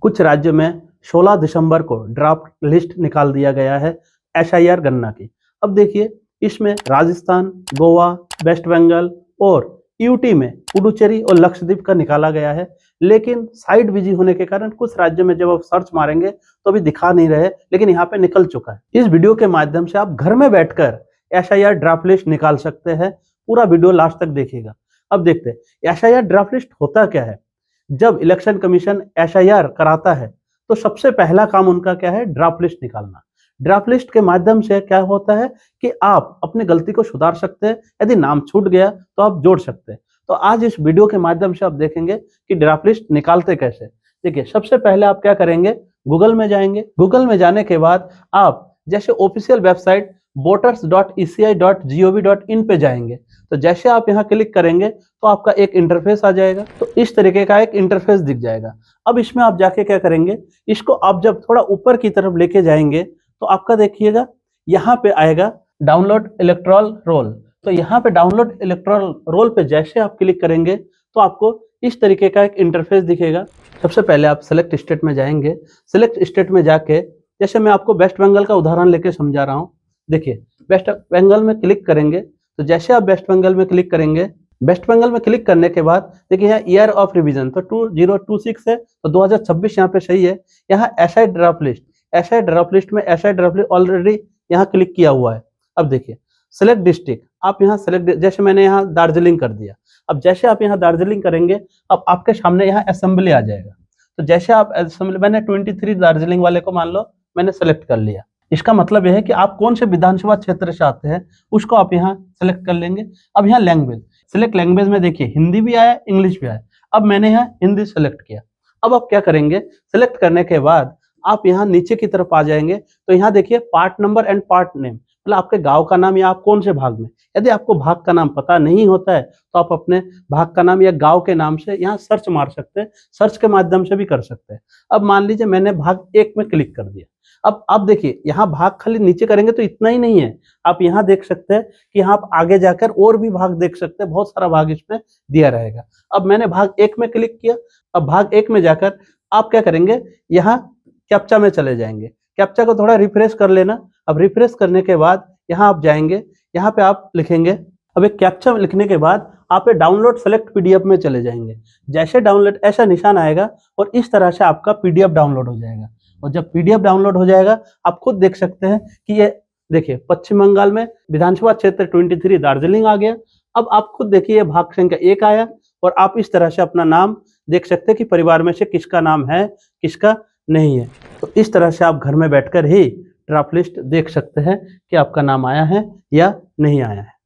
कुछ राज्य में 16 दिसंबर को ड्राफ्ट लिस्ट निकाल दिया गया है एसआईआर गणना की। अब देखिए, इसमें राजस्थान, गोवा, वेस्ट बंगाल और यूटी में पुडुचेरी और लक्षद्वीप का निकाला गया है। लेकिन साइट बिजी होने के कारण कुछ राज्यों में जब आप सर्च मारेंगे तो अभी दिखा नहीं रहे, लेकिन यहाँ पे निकल चुका है। इस वीडियो के माध्यम से आप घर में बैठकर एसआईआर ड्राफ्ट लिस्ट निकाल सकते हैं। पूरा वीडियो लास्ट तक देखिएगा। अब देखते हैं एसआईआर ड्राफ्ट लिस्ट होता क्या है। जब इलेक्शन कमीशन एसआईआर कराता है तो सबसे पहला काम उनका क्या है, ड्राफ्ट लिस्ट निकालना। ड्राफ्ट लिस्ट के माध्यम से क्या होता है कि आप अपनी गलती को सुधार सकते हैं। यदि नाम छूट गया तो आप जोड़ सकते हैं। तो आज इस वीडियो के माध्यम से आप देखेंगे कि ड्राफ्ट लिस्ट निकालते कैसे। देखिए, सबसे पहले आप क्या करेंगे, गूगल में जाएंगे। गूगल में जाने के बाद आप जैसे ऑफिशियल वेबसाइट voters.eci.gov.in पे जाएंगे। तो जैसे आप यहाँ क्लिक करेंगे तो आपका एक इंटरफेस आ जाएगा। तो इस तरीके का एक इंटरफेस दिख जाएगा। अब इसमें आप जाके क्या करेंगे, इसको आप जब थोड़ा ऊपर की तरफ लेके जाएंगे तो आपका देखिएगा यहाँ पे आएगा डाउनलोड इलेक्टोरल रोल। तो यहाँ पे डाउनलोड इलेक्टोरल रोल पे जैसे आप क्लिक करेंगे तो आपको इस तरीके का एक इंटरफेस दिखेगा। सबसे पहले आप सेलेक्ट स्टेट में जाएंगे। सेलेक्ट स्टेट में जाके जैसे मैं आपको वेस्ट बंगाल का उदाहरण लेके समझा रहा हूँ। देखिए, वेस्ट बंगाल में क्लिक करेंगे तो जैसे आप वेस्ट बंगाल में क्लिक करेंगे, वेस्ट बंगाल में क्लिक करने के बाद देखिए यहाँ ईयर ऑफ रिवीजन तो 2026 है, तो 2026 यहाँ पे सही है। यहाँ SI draft list, SI draft list में एसआई ड्राफ्ट लिस्ट ऑलरेडी यहाँ क्लिक किया हुआ है। अब देखिए सेलेक्ट डिस्ट्रिक्ट, आप यहाँ सेलेक्ट, जैसे मैंने यहाँ दार्जिलिंग कर दिया। अब जैसे आप यहाँ दार्जिलिंग करेंगे अब आपके सामने यहाँ असेंबली आ जाएगा। तो जैसे आप असेंबली, मैंने 23 दार्जिलिंग वाले को मान लो मैंने सेलेक्ट कर लिया। इसका मतलब यह है कि आप कौन से विधानसभा क्षेत्र से आते हैं उसको आप यहाँ सेलेक्ट कर लेंगे। अब यहाँ लैंग्वेज, सिलेक्ट लैंग्वेज में देखिए हिंदी भी आया, इंग्लिश भी आया। अब मैंने यहाँ हिंदी सेलेक्ट किया। अब आप क्या करेंगे, सेलेक्ट करने के बाद आप यहाँ नीचे की तरफ आ जाएंगे तो यहाँ देखिए part number and part name, मतलब आपके गांव का नाम या आप कौन से भाग में। यदि आपको भाग का नाम पता नहीं होता है तो आप अपने भाग का नाम या गांव के नाम से यहाँ सर्च मार सकते हैं। सर्च के माध्यम से भी कर सकते हैं। अब मान लीजिए मैंने भाग 1 में क्लिक कर दिया। अब आप देखिए यहाँ भाग खाली नीचे करेंगे तो इतना ही नहीं है, आप यहाँ देख सकते हैं कि यहाँ आप आगे जाकर और भी भाग देख सकते हैं। बहुत सारा भाग इसमें दिया रहेगा। अब मैंने भाग 1 में क्लिक किया। अब भाग 1 में जाकर आप क्या करेंगे, यहाँ कैप्चा में चले जाएंगे। कैप्चा को थोड़ा रिफ्रेश कर लेना। अब रिफ्रेश करने के बाद यहाँ आप जाएंगे, यहाँ पे आप लिखेंगे। अब एक कैप्चा लिखने के बाद आप डाउनलोड सेलेक्ट पीडीएफ में चले जाएंगे। जैसे डाउनलोड ऐसा निशान आएगा और इस तरह से आपका पीडीएफ डाउनलोड हो जाएगा। और जब पीडीएफ डाउनलोड हो जाएगा आप खुद देख सकते हैं कि ये देखिए पश्चिम बंगाल में विधानसभा क्षेत्र 23 दार्जिलिंग आ गया। अब आप खुद देखिए भाग संख्या 1 आया और आप इस तरह से अपना नाम देख सकते हैं कि परिवार में से किसका नाम है, किसका नहीं है। तो इस तरह से आप घर में बैठकर ही ड्राफ्ट लिस्ट देख सकते हैं कि आपका नाम आया है या नहीं आया है।